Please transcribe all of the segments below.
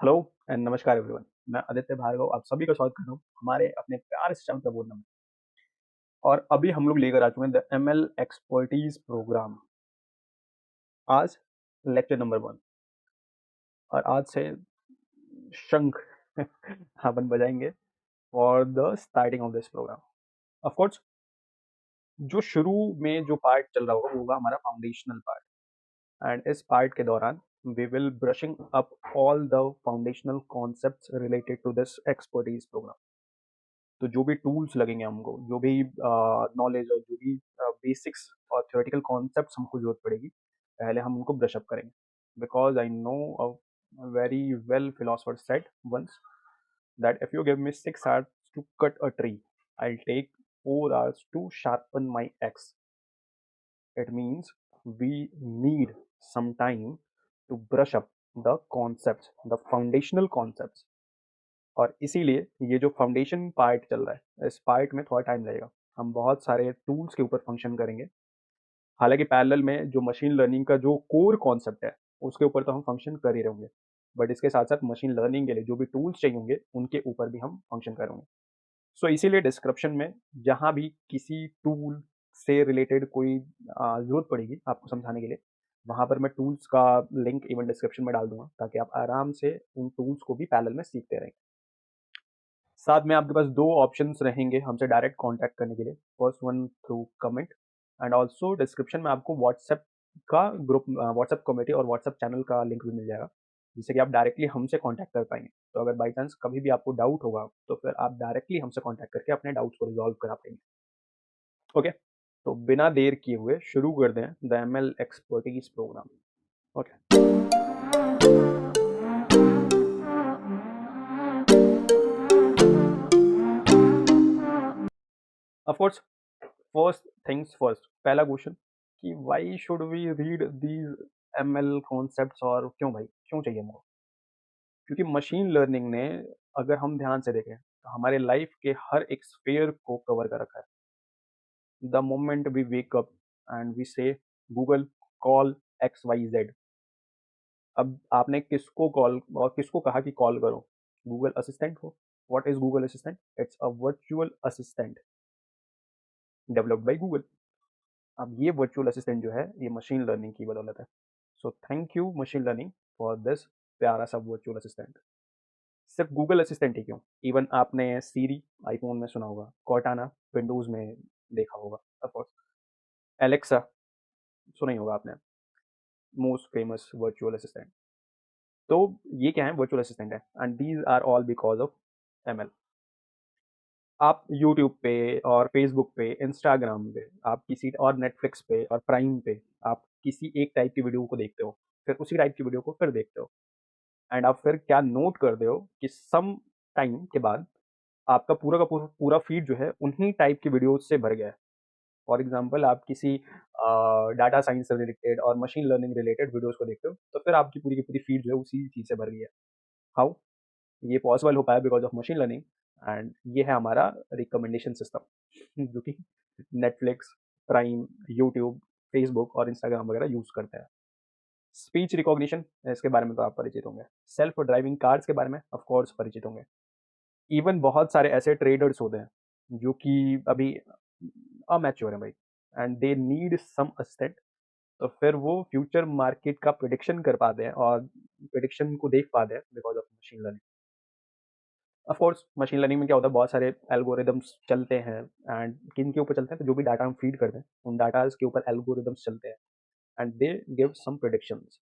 Hello and नमस्कार everyone. मैं आदित्य भार्गव आप सभी का स्वागत कर रहा हूँ हमारे अपने प्यारे से चैनल पर बोलना में। और अभी हम लोग लेकर आ चुके हैं द एमएल एक्सपर्टीज प्रोग्राम। आज लेक्चर नंबर 1 और आज से शंख अपन बजाएंगे for the starting of this programme. Of course जो शुरू में जो पार्ट चल रहा होगा वो होगा हमारा फाउंडेशनल पार्ट। एंड इस पार्ट के दौरान we will brushing up all the foundational concepts related to this expertise programme. तो जो भी टूल्स लगेंगे हमको, जो भी नॉलेज और जो भी बेसिक्स और थ्योरेटिकल कॉन्सेप्ट्स हमको जरूरत पड़ेगी, पहले हम उनको ब्रश अप करेंगे। Because I know a very well philosopher said once that if you give me 6 hours to cut a tree, I'll take 4 hours to sharpen my axe. It means we need some time to brush up the concepts, the foundational concepts. और इसीलिए ये जो foundation part चल रहा है इस part में थोड़ा टाइम लगेगा। हम बहुत सारे टूल्स के ऊपर फंक्शन करेंगे। हालांकि पैरेलल में जो मशीन लर्निंग का जो कोर कॉन्सेप्ट है उसके ऊपर तो हम फंक्शन कर ही रहेंगे, बट इसके साथ साथ मशीन लर्निंग के लिए जो भी टूल्स चाहिए होंगे उनके ऊपर भी हम फंक्शन करेंगे। सो इसीलिए डिस्क्रिप्शन में जहाँ भी किसी टूल से रिलेटेड कोई ज़रूरत पड़ेगी आपको समझाने के लिए, वहाँ पर मैं टूल्स का लिंक इवन डिस्क्रिप्शन में डाल दूंगा ताकि आप आराम से उन टूल्स को भी पैरेलल में सीखते रहें। साथ में आपके पास दो ऑप्शंस रहेंगे हमसे डायरेक्ट कांटेक्ट करने के लिए। First one through comment and also description में आपको व्हाट्सएप का ग्रुप, व्हाट्सएप कम्युनिटी और व्हाट्सएप चैनल का लिंक भी मिल जाएगा, जिससे कि आप डायरेक्टली हमसे कांटेक्ट कर पाएंगे। तो अगर बाई चांस कभी भी आपको डाउट होगा तो फिर आप डायरेक्टली हमसे कांटेक्ट करके अपने डाउट्स को रिजॉल्व करा पाएंगे। ओके, तो बिना देर किए हुए शुरू कर दें the ML expertise program. Okay, of course first things first, पहला क्वेश्चन कि why should we read these ML concepts, और क्यों भाई, क्यों चाहिए हमको? क्योंकि मशीन लर्निंग ने, अगर हम ध्यान से देखें तो हमारे लाइफ के हर एक स्फेयर को कवर कर रखा है। The moment we wake up and we say Google call X Y Z. अब आपने किसको कॉल और किसको कहा कि कॉल करो? गूगल असिस्टेंट को। What is Google assistant? It's a virtual assistant developed by Google. अब ये वर्चुअल असिस्टेंट जो है ये मशीन लर्निंग की बदौलत है। So thank you machine learning for this प्यारा सा वर्चुअल असिस्टेंट। सिर्फ गूगल असिस्टेंट ही क्यों, इवन आपने सीरी आईफोन में सुना होगा, कॉर्टाना विंडोज में देखा होगा, ऑफकोर्स एलेक्सा सुना ही होगा आपने, मोस्ट फेमस वर्चुअल असिस्टेंट। तो ये क्या है? वर्चुअल असिस्टेंट है and these are all because of ML. आप यूट्यूब पे और फेसबुक पे, इंस्टाग्राम पे, आप किसी और नेटफ्लिक्स पे और प्राइम पे आप किसी एक टाइप की वीडियो को देखते हो, फिर उसी टाइप की वीडियो को फिर देखते हो, एंड आप फिर क्या नोट करते हो कि सम टाइम के बाद आपका पूरा का पूरा फीड जो है उन्हीं टाइप की वीडियो से भर गया है। फॉर एग्जाम्पल आप किसी डाटा साइंस से रिलेटेड और मशीन लर्निंग रिलेटेड वीडियोस को देखते हो तो फिर आपकी पूरी की पूरी फीड जो है उसी चीज़ से भर गई है। हाउ? ये पॉसिबल हो पाया because of machine learning. And ये है हमारा रिकमेंडेशन सिस्टम जो कि नेटफ्लिक्स, प्राइम, यूट्यूब, फेसबुक और इंस्टाग्राम वगैरह यूज करते हैं। स्पीच रिकॉग्निशन, इसके बारे में तो आप परिचित होंगे। सेल्फ ड्राइविंग कार्स के बारे में ऑफ कोर्स परिचित होंगे। इवन बहुत सारे ऐसे ट्रेडर्स होते हैं जो कि अभी अमैच्योर हैं भाई, and they need some assistant. तो फिर वो फ्यूचर मार्केट का प्रिडिक्शन कर पाते हैं और प्रिडिक्शन को देख पाते हैं because of machine learning. Of course machine learning में क्या होता है, बहुत सारे एल्गोरिदम्स चलते हैं, एंड किन के ऊपर चलते हैं? तो जो भी डाटा हम फीड करते हैं उन डाटाज के ऊपर एल्गोरिदम्स चलते हैं and they give some predictions.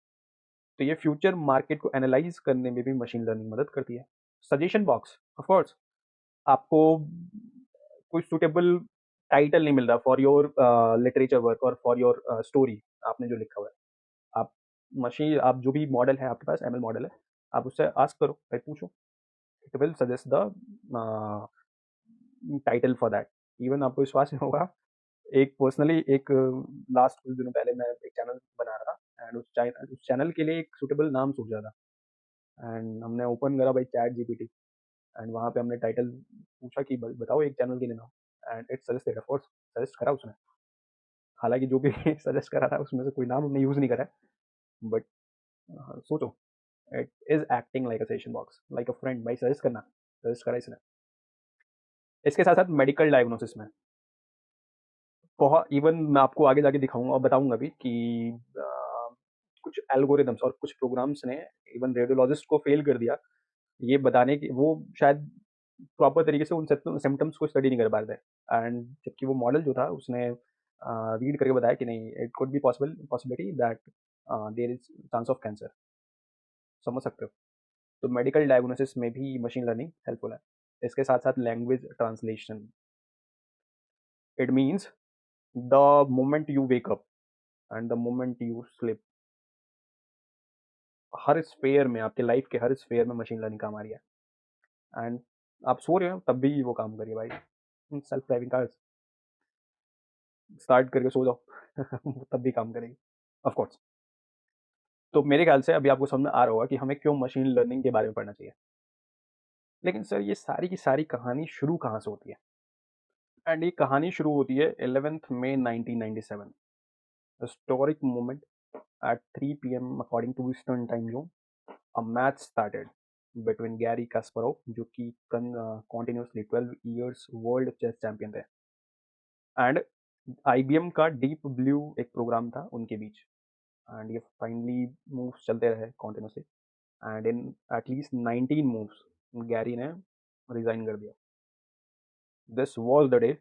तो ये फ्यूचर मार्केट को एनालाइज करने में भी मशीन लर्निंग मदद करती है। सजेशन बॉक्स, ऑफ कोर्स आपको कोई सुटेबल टाइटल नहीं मिल रहा फॉर योर लिटरेचर वर्क और फॉर योर स्टोरी, आपने जो लिखा हुआ है, आप मशीन, आप जो भी मॉडल है आपके पास, एमएल मॉडल है, आप उससे आस्क करो भाई, पूछो, it will suggest the title for that. Even आपको विश्वास नहीं होगा, एक पर्सनली एक लास्ट कुछ दिनों पहले मैं एक चैनल बना रहा था एंड उस चैनल के लिए एक सुटेबल नाम सूझ रहा था, एंड हमने ओपन करा भाई चैट जीपीटी, एंड वहाँ पे हमने टाइटल पूछा कि बताओ एक चैनल के लिए नाम, and it suggested, of course suggest करा उसने। हालांकि जो भी सजेस्ट करा था उसमें से कोई नाम हमने यूज़ नहीं करा है, बट सोचो it is acting like a suggestion box, like a friend. भाई सजेस्ट करना, सजेस्ट करा इसने। इसके साथ साथ मेडिकल डायग्नोसिस में बहुत, इवन मैं आपको आगे जाके दिखाऊंगा और बताऊंगा भी कि अ, कुछ एल्गोरिदम्स और कुछ प्रोग्राम्स ने इवन रेडियोलॉजिस्ट को फेल कर दिया, ये बताने की वो शायद प्रॉपर तरीके से उन सिम्टम्स को स्टडी नहीं कर पा रहे थे। एंड जबकि वो मॉडल जो था उसने रीड करके बताया कि नहीं, it could be possibility that there is chance of cancer. समझ सकते हो? तो मेडिकल डायग्नोसिस में भी मशीन लर्निंग हेल्पफुल है। इसके साथ साथ language translation, it means the moment you wake up and the moment you slip, her sphere में, आपके लाइफ के हर स्फेयर में मशीन लर्निंग काम आ रही है। एंड आप सो रहे हो तब भी वो काम करिए भाई। सेल्फ ड्राइविंग कार्स स्टार्ट करके सो जाओ तब भी काम करेगी, ऑफ कोर्स। तो मेरे ख्याल से अभी आपको समझ में आ रहा होगा कि हमें क्यों मशीन लर्निंग के बारे में पढ़ना चाहिए। लेकिन सर ये सारी की सारी कहानी शुरू कहाँ से होती है? एंड ये कहानी शुरू होती है 11 May 1997, historic moment at 3 p.m. according to Eastern Time Zone. A match started between Gary Kasparov, जो कि continuously 12 years world chess champion थे, एंड IBM का डीप ब्लू एक प्रोग्राम था उनके बीच। एंड ये फाइनली मूव्स चलते रहे कॉन्टिन्यूसली, एंड इन एटलीस्ट 19 मूव्स गैरी ने रिजाइन कर दिया। दिस वॉज द डे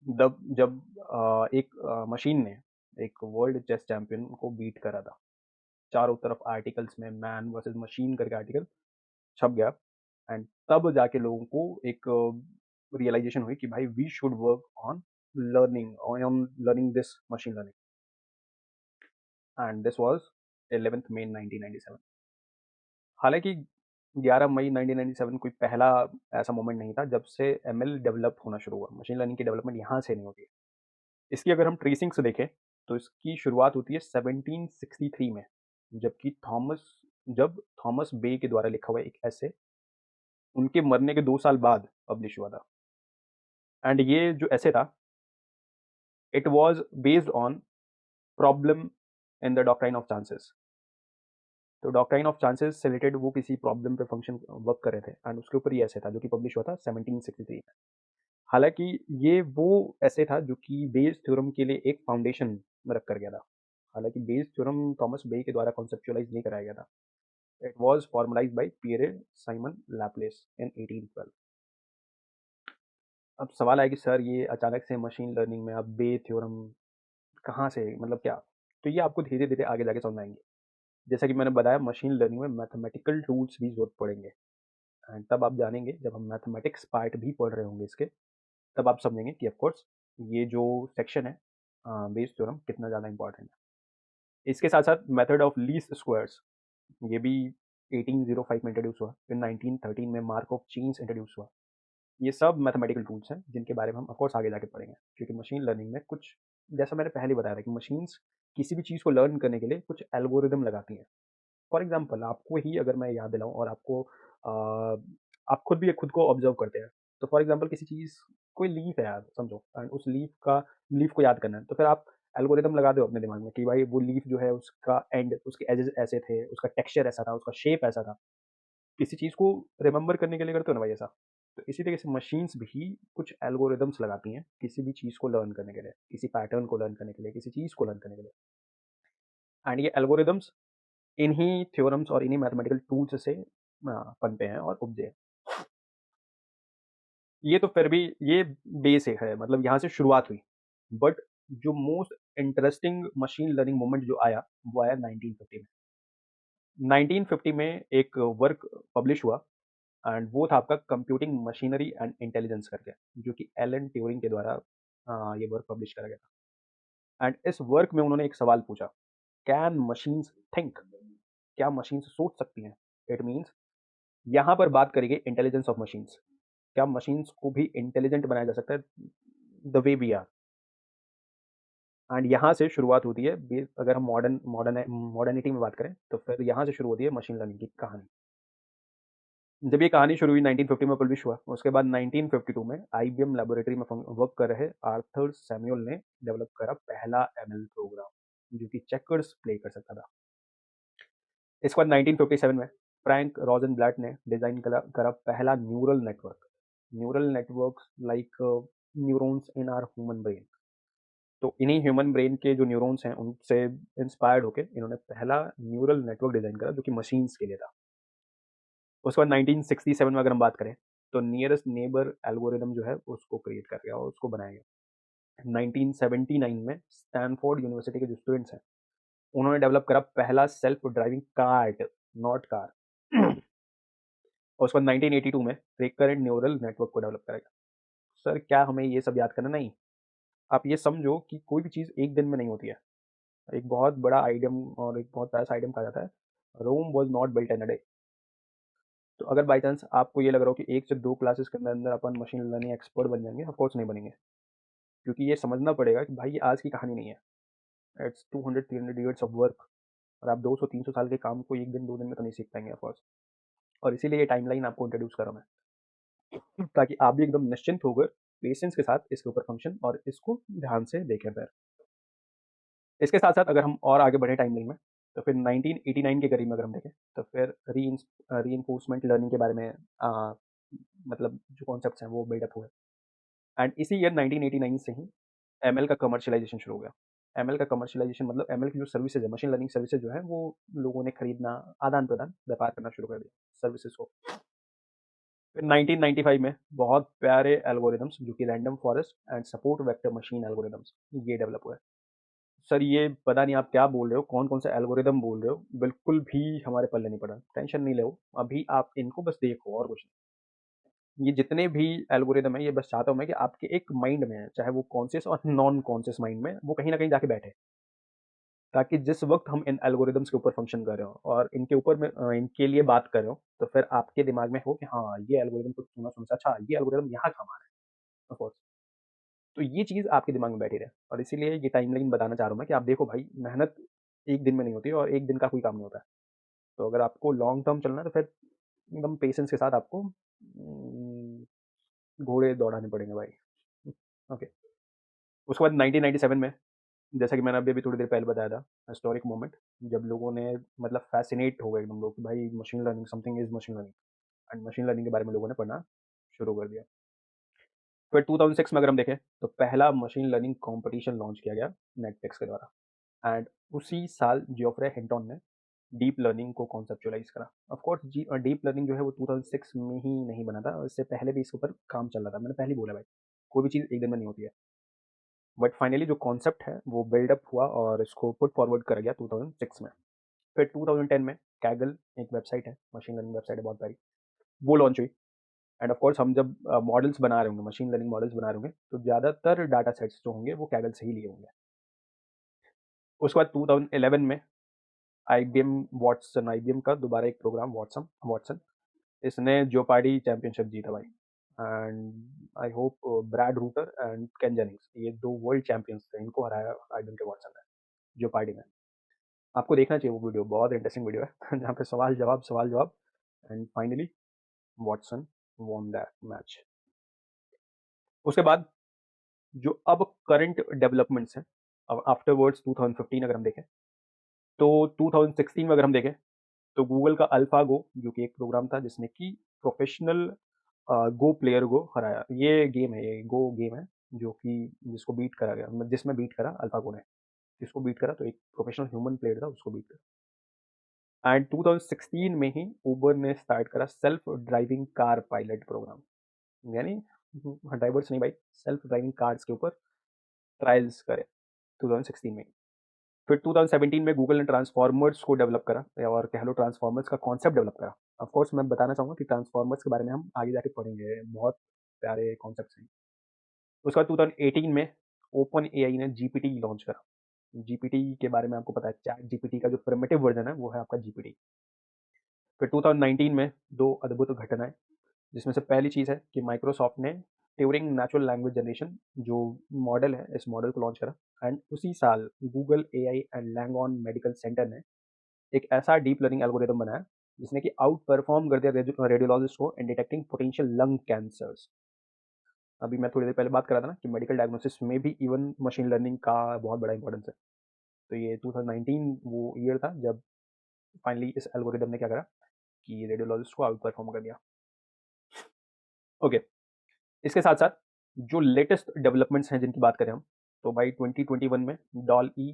जब एक मशीन ने एक वर्ल्ड चेस चैंपियन को बीट करा था। चारों तरफ आर्टिकल्स में मैन वर्सेस मशीन करके आर्टिकल छप गया। एंड तब जाके लोगों को एक रियलाइजेशन हुई कि भाई we should work on learning this machine learning. And this was 11 May 1997। हालांकि 11 मई 1997 कोई पहला ऐसा मोमेंट नहीं था जब से एमएल डेवलप होना शुरू हुआ। मशीन लर्निंग की डेवलपमेंट यहाँ से नहीं होती है। इसकी अगर हम ट्रेसिंग से देखें तो इसकी शुरुआत होती है 1763 में, जबकि जब थॉमस बे के द्वारा लिखा हुआ एक ऐसे उनके मरने के 2 साल बाद पब्लिश हुआ था। एंड ये जो ऐसे था, it was based on problem in the doctrine of chances. तो डॉक्ट्राइन ऑफ चांसेस से रिलेटेड वो किसी प्रॉब्लम पे फंक्शन वर्क कर रहे थे, एंड उसके ऊपर ये ऐसे था जो कि पब्लिश हुआ था 1763 में। हालांकि ये वो ऐसे था जो कि बेस थ्योरम के लिए एक फाउंडेशन में रख कर गया था। हालांकि बेस थ्योरम थॉमस बे के द्वारा कॉन्सेप्चुअलाइज नहीं कराया गया था। It was formalised by Pierre Simon Laplace in 1812। अब सवाल है कि सर ये अचानक से मशीन लर्निंग में अब बे थ्योरम कहाँ से, मतलब क्या? तो ये आपको धीरे धीरे आगे जाके समझ आएंगे। जैसा कि मैंने बताया, मशीन लर्निंग में मैथमेटिकल टूल्स भी जरूरत पड़ेंगे, एंड तब आप जानेंगे, जब हम मैथमेटिक्स पार्ट भी पढ़ रहे होंगे इसके, तब आप समझेंगे कि ऑफकोर्स ये जो सेक्शन है बेस थ्योरम कितना ज़्यादा इंपॉर्टेंट है। इसके साथ साथ मेथड ऑफ लीस्ट स्क्वायर्स, ये भी 1805 में इंट्रोड्यूस हुआ। फिर 1913 में मार्क ऑफ चेन्स इंट्रोड्यूस हुआ। ये सब मैथमेटिकल टूल्स हैं जिनके बारे में हम ऑफकोर्स आगे जाके पढ़ेंगे, क्योंकि मशीन लर्निंग में कुछ, जैसा मैंने पहले बताया था कि मशीन्स किसी भी चीज़ को लर्न करने के लिए कुछ एल्गोरिदम लगाती हैं। फॉर एग्जाम्पल आपको ही अगर मैं याद दिलाऊं और आपको आप खुद भी खुद को ऑब्जर्व करते हैं, तो फॉर एग्जाम्पल किसी चीज़, कोई लीफ है यार समझो, एंड उस लीफ को याद करना है, तो फिर आप एल्गोरिदम लगा दो अपने दिमाग में कि भाई वो लीफ जो है उसका एंड, उसके एजेस ऐसे थे, उसका टेक्सचर ऐसा था, उसका शेप ऐसा था। किसी चीज़ को रिमेंबर करने के लिए करते हो ना भाई ऐसा। तो इसी तरीके से मशीन्स भी कुछ एल्गोरिदम्स लगाती हैं किसी भी चीज़ को लर्न करने के लिए, किसी पैटर्न को लर्न करने के लिए, किसी चीज़ को लर्न करने के लिए। एंड ये एल्गोरिदम्स इन्हीं थ्योरम्स और इन्हीं मैथमेटिकल टूल्स से बनते हैं और उपजे हैं। ये तो फिर भी ये बेस है, मतलब यहाँ से शुरुआत हुई। बट जो most interesting machine learning moment जो आया वो आया 1950 में। 1950 में एक वर्क पब्लिश हुआ, एंड वो था आपका कंप्यूटिंग मशीनरी एंड इंटेलिजेंस करके, जो कि एलन ट्यूरिंग के द्वारा ये वर्क पब्लिश करा गया था। एंड इस वर्क में उन्होंने एक सवाल पूछा, कैन मशीन्स थिंक, क्या मशीन्स सोच सकती हैं? इट मीन्स यहाँ पर बात करेंगे इंटेलिजेंस ऑफ मशीन्स। क्या मशीन्स को भी इंटेलिजेंट बनाया जा सकता है the way we are? And यहाँ से शुरुआत होती है अगर हम मॉडर्निटी में बात करें तो फिर यहाँ से शुरू होती है मशीन लर्निंग की कहानी। जब ये कहानी शुरू हुई 1950 में पब्लिश हुआ, उसके बाद 1952 में IBM लेबोरेटरी में वर्क कर रहे आर्थर सैमुअल ने डेवलप करा पहला ML प्रोग्राम जो कि चेकर्स प्ले कर सकता था। इसके बाद 1957 में फ्रैंक रोजनब्लैट ने डिजाइन करा पहला neural network. Neural networks like neurons in are human brain. तो इन्हीं ह्यूमन ब्रेन के जो न्यूरॉन्स हैं उनसे इंस्पायर्ड होकर इन्होंने पहला न्यूरल नेटवर्क डिजाइन करा जो कि मशीन्स के लिए था। उसके बाद 1967 में अगर हम बात करें तो नियरेस्ट नेबर एल्गोरिदम जो है उसको क्रिएट कर गया और उसको बनाया गया। 1979 में स्टैनफोर्ड यूनिवर्सिटी के जो स्टूडेंट्स हैं उन्होंने डेवलप करा पहला self driving cart, not car. और उसके बाद 1982 में रिकरेंट न्यूरल नेटवर्क को डेवलप करा गया। सर क्या हमें ये सब याद करना? नहीं। आप ये समझो कि कोई भी चीज़ एक दिन में नहीं होती है। एक बहुत बड़ा आइडियम और एक बहुत बड़ा सा आइडियम कहा जाता है, Rome was not built in a day. तो अगर बाई चांस आपको ये लग रहा हो कि 1 से 2 क्लासेस के अंदर अंदर अपन मशीन लर्निंग एक्सपर्ट बन जाएंगे, ऑफ कोर्स नहीं बनेंगे। क्योंकि ये समझना पड़ेगा कि भाई ये आज की कहानी नहीं है। It's 200-300 years of work. और आप 200-300 साल के काम को एक दिन 2 दिन में तो नहीं सीख पाएंगे ऑफ कोर्स। और इसीलिए ये टाइमलाइन आपको इंट्रोड्यूस करा मैं, ताकि आप भी एकदम निश्चिंत होकर पेशेंस के साथ इसके ऊपर फंक्शन और इसको ध्यान से देखें। फिर इसके साथ साथ अगर हम और आगे बढ़े टाइमलाइन में तो फिर 1989 के करीब में अगर हम देखें तो फिर री इन्फोर्समेंट लर्निंग के बारे में मतलब जो कॉन्सेप्ट्स हैं वो बिल्डअप हुए। एंड इसी ईयर 1989 से ही एमएल का कमर्शियलाइजेशन शुरू हो गया। एमएल का कमर्शियलाइजेशन मतलब एमएल की जो सर्विसेज है, मशीन लर्निंग सर्विसेज जो है वो लोगों ने खरीदना, आदान प्रदान, व्यापार करना शुरू कर दिया सर्विसेज को। फिर 1995 में बहुत प्यारे एल्गोरिदम्स जो कि random forest and support vector machine algorithms ये डेवलप हुए। सर ये पता नहीं आप क्या बोल रहे हो, कौन कौन सा एल्गोरिदम बोल रहे हो, बिल्कुल भी हमारे पल्ले नहीं पड़ा। टेंशन नहीं लो, अभी आप इनको बस देखो और कुछ नहीं। ये जितने भी एल्गोरिदम है ये बस चाहता हूँ मैं कि आपके एक माइंड में है, चाहे वो कॉन्शियस और नॉन कॉन्शियस माइंड में, वो कहीं ना कहीं जाके बैठे, ताकि जिस वक्त हम इन एल्गोरिदम्स के ऊपर फंक्शन कर रहे हो और इनके ऊपर में इनके लिए बात कर रहे हो तो फिर आपके दिमाग में हो कि हाँ ये एल्गोरिदम कुछ सुना सुना, अच्छा ये एल्गोरिदम यहाँ काम आ रहा है। Of course. तो ये चीज़ आपके दिमाग में बैठी रहे और इसीलिए ये टाइमलाइन बताना चाह रहा हूँ मैं कि आप देखो भाई, मेहनत एक दिन में नहीं होती और एक दिन का कोई काम नहीं होता है। तो अगर आपको लॉन्ग टर्म चलना है तो फिर एकदम पेशेंस के साथ आपको घोड़े दौड़ाने पड़ेंगे भाई। ओके। उसके बाद 1997 में, जैसा कि मैंने अभी अभी थोड़ी देर पहले बताया था, हिस्टोरिक मोमेंट, जब लोगों ने मतलब फैसिनेट हो गए एकदम लोग कि भाई machine learning, something is machine learning. And machine learning के बारे में लोगों ने पढ़ना शुरू कर दिया। फिर 2006 में अगर हम देखें तो पहला मशीन लर्निंग कंपटीशन लॉन्च किया गया नेटफ्लिक्स के द्वारा। एंड उसी साल जियोफ्रे हिंटन ने डीप लर्निंग को कॉन्सेप्चुअलाइज करा। ऑफ कोर्स डीप लर्निंग जो है वो 2006 में ही नहीं बना था, इससे पहले भी इसके ऊपर काम चल रहा था। मैंने पहले ही बोला भाई, कोई भी चीज़ एक दिन में नहीं होती है। बट फाइनली जो कॉन्सेप्ट है वो बिल्डअप हुआ और इसको पुट फॉरवर्ड करा गया 2006 में। फिर 2010 में कैगल एक वेबसाइट है, मशीन लर्निंग वेबसाइट है बहुत प्यारी, वो लॉन्च हुई। एंड ऑफ कोर्स हम जब मॉडल्स बना रहे होंगे, मशीन लर्निंग मॉडल्स बना रहे होंगे, तो ज़्यादातर डाटा सेट्स जो होंगे वो कैगल से ही लिए होंगे। उसके बाद 2011 में आईबीएम का दोबारा एक प्रोग्राम वॉटसन वॉटसन, इसने जोपार्डी चैंपियनशिप जीता भाई। And I hope Brad Rutter and Ken Jennings, ये 2 वर्ल्ड चैंपियंस थे, इनको हराया आईबीएम के वॉटसन ने जोपार्डी में। आपको देखना चाहिए वो वीडियो, बहुत इंटरेस्टिंग वीडियो है जहाँ पे सवाल जवाब and finally Watson von that match. उसके बाद जो अब करंट डेवलपमेंट्स हैं, अब आफ्टरवर्ड्स 2015 अगर हम देखें तो 2016 में अगर हम देखें तो गूगल का अल्फा गो जो कि एक प्रोग्राम था जिसने कि प्रोफेशनल गो प्लेयर को हराया। ये गेम है, ये गो गेम है जो कि जिसको बीट करा गया, मतलब जिसमें बीट करा अल्फा गो ने, जिसको बीट करा तो एक प्रोफेशनल ह्यूमन प्लेयर था उसको बीट करा। एंड 2016 में ही उबर ने स्टार्ट करा self driving car pilot program, यानी ड्राइवर्स नहीं भाई, सेल्फ ड्राइविंग कार्स के ऊपर ट्रायल्स करे 2016 में। फिर 2017 में गूगल ने ट्रांसफॉर्मर्स को डेवलप करा, और कह लो ट्रांसफॉर्मर्स का कॉन्सेप्ट डेवलप करा। ऑफ कोर्स मैं बताना चाहूँगा कि ट्रांसफॉर्मर्स के बारे में हम आगे जाके पढ़ेंगे, बहुत प्यारे कॉन्सेप्ट्स हैं। उसके बाद 2018 में ओपन एआई ने जीपीटी लॉन्च करा। जीपीटी के बारे में आपको पता है, चैट जीपीटी का जो प्रिमिटिव वर्जन है वो है आपका जीपीटी। फिर 2019 में 2 अद्भुत घटनाएं, जिसमें से पहली चीज़ है कि माइक्रोसॉफ्ट ने ट्यूरिंग नेचुरल लैंग्वेज जनरेशन जो मॉडल है, इस मॉडल को लॉन्च करा। एंड उसी साल Google AI and Langone medical centre ने एक ऐसा डीप लर्निंग एल्गोरिदम बनाया जिसने कि आउट परफॉर्म कर दिया रेडियोलॉजिस्ट को इन डिटेक्टिंग पोटेंशियल लंग कैंसर्स। अभी मैं थोड़ी देर पहले बात कर रहा था ना कि मेडिकल डायग्नोसिस में भी इवन मशीन लर्निंग का बहुत बड़ा इंपॉर्टेंस है। तो ये 2019 वो ईयर था जब फाइनली इस एल्गोरिदम ने क्या करा कि रेडियोलॉजिस्ट को आउट परफॉर्म कर दिया। ओके, इसके साथ साथ जो लेटेस्ट डेवलपमेंट्स हैं जिनकी बात करें हम, तो भाई 2021 में डॉल ई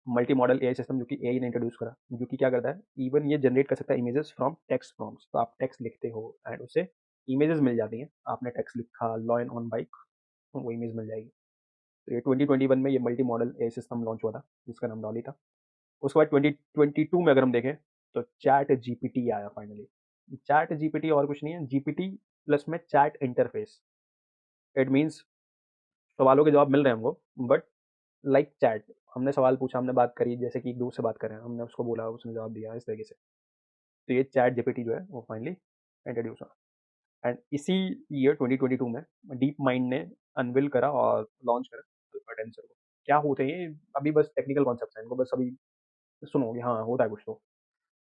मल्टी मॉडल एआई सिस्टम जो कि एआई ने इंट्रोड्यूस करा, जो कि क्या करता है, इवन ये जनरेट कर सकता है इमेजेस फ्रॉम टेक्स्ट प्रॉम्प्ट्स। तो आप टेक्स्ट लिखते हो एंड उसे इमेजेस मिल जाती हैं। आपने टेक्स्ट लिखा लॉयन ऑन बाइक, वो इमेज मिल जाएगी। तो ये 2021 में ये multi modal AI system launch हुआ था जिसका नाम डॉली था। उसके बाद 2022 में अगर हम देखें तो चैट जीपीटी आया फाइनली। चैट जीपीटी और कुछ नहीं है, जीपीटी प्लस में चैट इंटरफेस। इट मीन्स सवालों के जवाब मिल रहे हैं हमको, बट लाइक चैट। हमने सवाल पूछा, हमने बात करी, जैसे कि एक दोस्त से बात कर रहे हैं, हमने उसको बोला, उसने जवाब दिया, इस तरीके से। तो ये चैट जीपीटी जो है वो फाइनली इंट्रोड्यूस हुआ। एंड इसी ईयर 2022 में डीप माइंड ने अनविल करा और लॉन्च करा टेंसर को। क्या होते हैं ये, अभी बस टेक्निकल कॉन्सेप्ट है, इनको बस अभी सुनो कि हाँ होता है कुछ तो,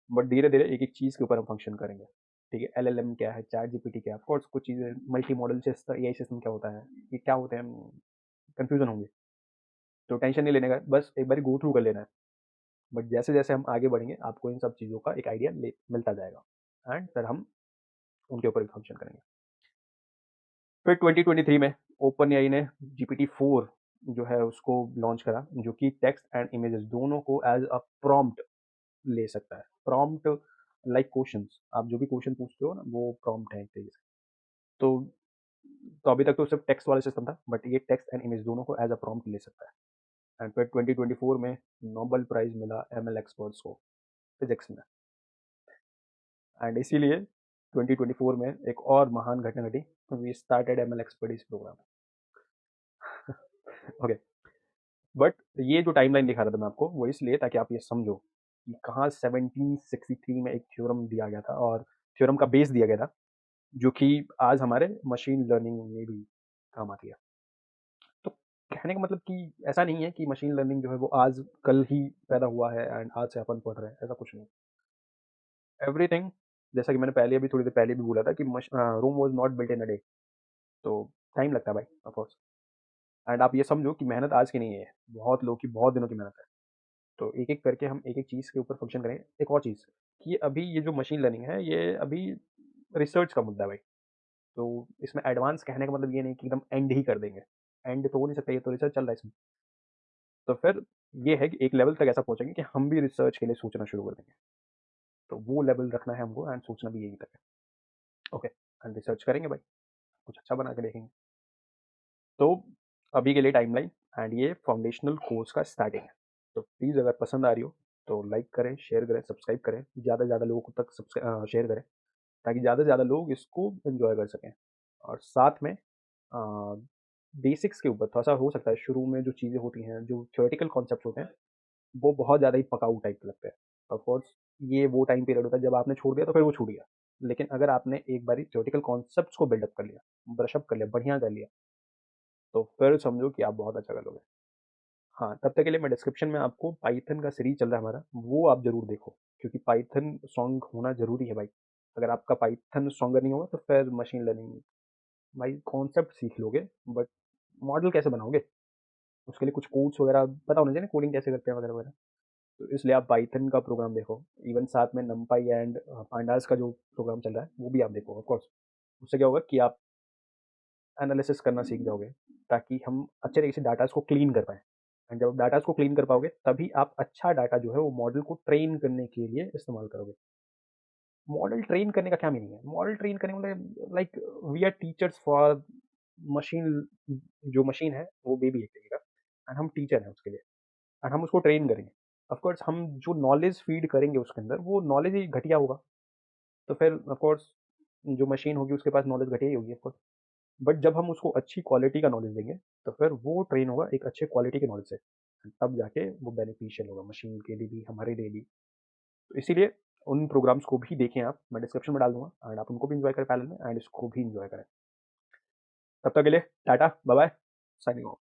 बट धीरे धीरे एक एक चीज़ के ऊपर हम फंक्शन करेंगे। ठीक है, एलएलएम क्या है, चैट जीपीटी क्या है, ऑफकोर्स कुछ चीज़ें, multi modal system, AI system क्या होता है, ये क्या होते हैं, कंफ्यूजन होंगे। तो टेंशन नहीं लेने का, बस एक बार गो थ्रू कर लेना है। बट जैसे जैसे हम आगे बढ़ेंगे आपको इन सब चीज़ों का एक आइडिया मिलता जाएगा एंड फिर हम उनके ऊपर फंक्शन करेंगे। फिर 2023 में ओपन एआई ने जीपीटी 4 जो है उसको लॉन्च करा, जो कि टेक्स्ट एंड इमेजेस दोनों को एज अ प्रॉम्प्ट ले सकता है। प्रॉम्प्ट लाइक क्वेश्चंस, आप जो भी क्वेश्चन पूछते हो ना वो प्रॉम्प्ट है एक तरीके से। तो अभी तक तो सिर्फ टेक्स्ट वाला सिस्टम था, बट ये टेक्स्ट एंड इमेज दोनों को एज अ प्रॉम्प्ट ले सकता है। एंड फिर 2024 में नोबेल प्राइज मिला एमएल एक्सपर्ट्स को फिजिक्स में। एंड इसीलिए 2024 में एक और महान घटना घटी, we started ML expertise program. Okay, but ये जो टाइमलाइन दिखा रहा था मैं आपको, वो इसलिए ताकि आप ये समझो कि कहाँ 1763 में एक थ्योरम दिया गया था और थ्योरम का बेस दिया गया था, जो कि आज हमारे मशीन लर्निंग में भी काम आती है। तो कहने का मतलब कि ऐसा नहीं है कि मशीन लर्निंग जो है वो आज कल ही पैदा हुआ है एंड आज से अपन पढ़ रहे हैं, ऐसा कुछ नहीं। एवरीथिंग, जैसा कि मैंने पहले अभी थोड़ी देर पहले भी बोला था कि Rome was not built in a day. तो टाइम लगता है भाई, ऑफ कोर्स। एंड आप ये समझो कि मेहनत आज की नहीं है, बहुत लोग की बहुत दिनों की मेहनत है। तो एक एक करके हम एक एक चीज़ के ऊपर फंक्शन करें। एक और चीज़ कि अभी ये जो मशीन लर्निंग है ये अभी रिसर्च का मुद्दा है भाई। तो इसमें एडवांस कहने का मतलब ये नहीं कि एकदम एंड ही कर देंगे, एंड तो हो नहीं सकता, ये तो रिसर्च चल रहा है इसमें। तो फिर ये है कि एक लेवल तक ऐसा पहुंचेंगे कि हम भी रिसर्च के लिए सोचना शुरू कर देंगे। तो वो लेवल रखना है हमको एंड सोचना भी यही तक है। ओके, एंड रिसर्च करेंगे भाई, कुछ अच्छा बना के देखेंगे। तो अभी के लिए टाइमलाइन एंड ये फाउंडेशनल कोर्स का स्टार्टिंग है। तो प्लीज़ अगर पसंद आ रही हो तो लाइक करें, शेयर करें, सब्सक्राइब करें, ज़्यादा से ज़्यादा लोगों तक शेयर करें, ताकि ज़्यादा से ज़्यादा लोग इसको एंजॉय कर सकें। और साथ में बेसिक्स के ऊपर थोड़ा सा हो सकता है, शुरू में जो चीज़ें होती हैं, जो थ्योरेटिकल कॉन्सेप्ट होते हैं, वो बहुत ज़्यादा ही पकाऊ टाइप के लगते हैं। ऑफ कोर्स ये वो टाइम पीरियड होता है जब आपने छोड़ दिया तो फिर वो छूट गया। लेकिन अगर आपने एक बारी थ्योरेटिकल कॉन्सेप्ट्स को बिल्डअप कर लिया, ब्रशअप कर लिया, बढ़िया कर लिया, तो फिर समझो कि आप बहुत अच्छा कर लोगे। हाँ, तब तक के लिए मैं डिस्क्रिप्शन में आपको पाइथन का सीरीज चल रहा है हमारा, वो आप ज़रूर देखो, क्योंकि पाइथन स्ट्रॉन्ग होना ज़रूरी है भाई। अगर आपका पाइथन स्ट्रॉन्गर नहीं होगा तो फिर मशीन लर्निंग, भाई कॉन्सेप्ट सीख लोगे बट मॉडल कैसे बनाओगे, उसके लिए कुछ कोड्स वगैरह पता होना चाहिए ना, कोडिंग कैसे करते हैं वगैरह वगैरह। तो इसलिए आप पाइथन का प्रोग्राम देखो, इवन साथ में नमपाई एंड पांडास का जो प्रोग्राम चल रहा है वो भी आप देखो ऑफकोर्स। उससे क्या होगा कि आप एनालिसिस करना सीख जाओगे, ताकि हम अच्छे तरीके से डाटा को क्लीन कर पाएँ। एंड जब आप डाटा को क्लीन कर पाओगे तभी आप अच्छा डाटा जो है वो मॉडल को ट्रेन करने के लिए इस्तेमाल करोगे। मॉडल ट्रेन करने का क्या मीनिंग है? मॉडल ट्रेन करने मतलब like we are teachers for machine. जो मशीन है वो बेबी है एक तरीके का, एंड हम टीचर हैं उसके लिए, एंड हम उसको ट्रेन करेंगे। ऑफ कोर्स हम जो नॉलेज फीड करेंगे उसके अंदर वो नॉलेज ही घटिया होगा, तो फिर ऑफ कोर्स जो मशीन होगी उसके पास नॉलेज घटिया ही होगी ऑफ कोर्स। बट जब हम उसको अच्छी क्वालिटी का नॉलेज देंगे तो फिर वो ट्रेन होगा एक अच्छे क्वालिटी के नॉलेज से, तब जाके वो बेनिफिशियल होगा मशीन के लिए भी, हमारे लिए भी। तो इसीलिए उन प्रोग्राम्स को भी देखें आप, मैं डिस्क्रिप्शन में डाल दूंगा, एंड आप उनको भी इंजॉय करें पैरेलल में, एंड इसको भी इंजॉय करें। तब तक के लिए tata bye bye, signing of.